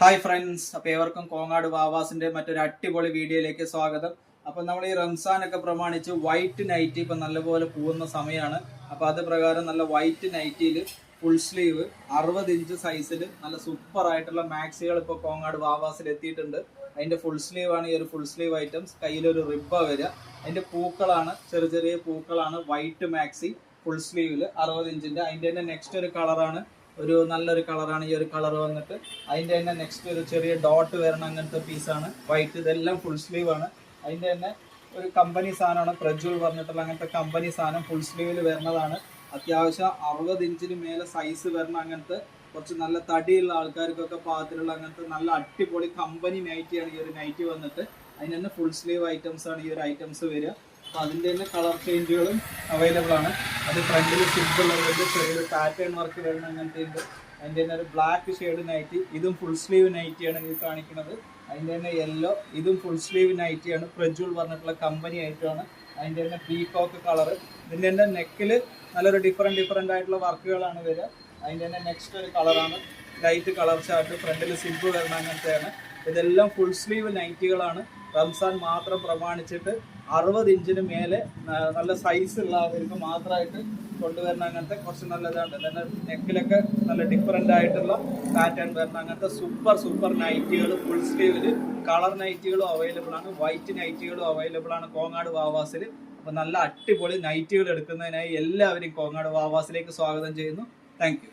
Hi friends, അപ്പോൾ ഏവർക്കും കോങ്ങാട് വാവാസിന്റെ മറ്റൊരു അടിപൊളി വീഡിയോയിലേക്ക് സ്വാഗതം. അപ്പോൾ നമ്മൾ ഈ റംസാനൊക്കെ പ്രമാണിച്ച് വൈറ്റ് നൈറ്റി ഇപ്പം നല്ലപോലെ പോകുന്ന സമയമാണ്. അപ്പോൾ അത് പ്രകാരം നല്ല വൈറ്റ് നൈറ്റിയിൽ ഫുൾ സ്ലീവ് 60 ഇഞ്ച് സൈസിൽ നല്ല സൂപ്പർ ആയിട്ടുള്ള മാക്സികൾ ഇപ്പോൾ കോങ്ങാട് വാവാസിൽ എത്തിയിട്ടുണ്ട്. അതിൻ്റെ ഫുൾ സ്ലീവ് ആണ് ഈ ഒരു ഫുൾ സ്ലീവ് ഐറ്റംസ്. കയ്യിലൊരു റിബ്ബ വരിക. അതിൻ്റെ പൂക്കളാണ് ചെറിയ ചെറിയ പൂക്കളാണ്. വൈറ്റ് മാക്സി ഫുൾ സ്ലീവിൽ 60 ഇഞ്ചിൻ്റെ. അതിൻ്റെ തന്നെ നെക്സ്റ്റ് ഒരു കളറാണ്, ഒരു നല്ലൊരു കളറാണ് ഈ ഒരു കളർ വന്നിട്ട്. അതിൻ്റെ തന്നെ നെക്സ്റ്റ് ഒരു ചെറിയ ഡോട്ട് വരണം അങ്ങനത്തെ പീസാണ് വൈറ്റ്. ഇതെല്ലാം ഫുൾ സ്ലീവ് ആണ്. അതിൻ്റെ തന്നെ ഒരു കമ്പനി സാധനമാണ്, പ്രജ്വൽ പറഞ്ഞിട്ടുള്ള അങ്ങനത്തെ കമ്പനി സാധനം ഫുൾ സ്ലീവിൽ വരുന്നതാണ്. അത്യാവശ്യം 60 ഇഞ്ചിന് മേലെ സൈസ് വരണം അങ്ങനത്തെ കുറച്ച് നല്ല തടിയുള്ള ആൾക്കാർക്കൊക്കെ പാകത്തിലുള്ള അങ്ങനത്തെ നല്ല അടിപൊളി കമ്പനി നൈറ്റിയാണ് ഈ ഒരു നൈറ്റി വന്നിട്ട്. അതിന് തന്നെ ഫുൾ സ്ലീവ് ഐറ്റംസ് ആണ് ഈ ഒരു ഐറ്റംസ് വരിക. അപ്പോൾ അതിൻ്റെ തന്നെ കളർ ചേഞ്ചുകളും അവൈലബിൾ ആണ്. അത് ഫ്രണ്ടിൽ സിമ്പിൾ ഉള്ളത്, ചെറിയൊരു പാറ്റേൺ വർക്ക് വരുന്ന അങ്ങനത്തെ ഉണ്ട്. അതിൻ്റെ തന്നെ ഒരു ബ്ലാക്ക് ഷെയ്ഡ് നൈറ്റി, ഇതും ഫുൾ സ്ലീവ് നൈറ്റിയാണ് ഇത് കാണിക്കുന്നത്. അതിൻ്റെ തന്നെ യെല്ലോ, ഇതും ഫുൾ സ്ലീവ് നൈറ്റിയാണ്, പ്രജ്വൽ പറഞ്ഞിട്ടുള്ള കമ്പനി ഐറ്റമാണ്. അതിൻ്റെ തന്നെ പീകോക്ക് കളർ. ഇതിൻ്റെ തന്നെ നെക്കിൽ നല്ലൊരു ഡിഫറെൻ്റ് ആയിട്ടുള്ള വർക്കുകളാണ് വരിക. അതിൻ്റെ തന്നെ നെക്സ്റ്റ് ഒരു കളറാണ് ലൈറ്റ് കളർ ചാർട്ട്, ഫ്രണ്ടിൽ സിബ് വരുന്ന അങ്ങനത്തെയാണ്. ഇതെല്ലാം ഫുൾ സ്ലീവ് നൈറ്റികളാണ്. റംസാൻ മാത്രം പ്രമാണിച്ചിട്ട് 60 ഇഞ്ചിന് മേലെ നല്ല സൈസ് ഉള്ളവർക്ക് മാത്രമായിട്ട് കൊണ്ടുവരുന്ന അങ്ങനത്തെ കുറച്ച് നല്ലതാണ്. തന്നെ നെക്കിലൊക്കെ നല്ല ഡിഫറെൻ്റ് ആയിട്ടുള്ള പാറ്റേൺ വരുന്ന അങ്ങനത്തെ സൂപ്പർ നൈറ്റികൾ ഫുൾ സ്ലീവിൽ. കളർ നൈറ്റികളും അവൈലബിൾ ആണ്, വൈറ്റ് നൈറ്റികളും അവൈലബിൾ ആണ് കോങ്ങാട് വാവാസിൽ. അപ്പോൾ നല്ല അടിപൊളി നൈറ്റികൾ എടുക്കുന്നതിനായി എല്ലാവരെയും കോങ്ങാട് വാവാസിലേക്ക് സ്വാഗതം ചെയ്യുന്നു. Thank you.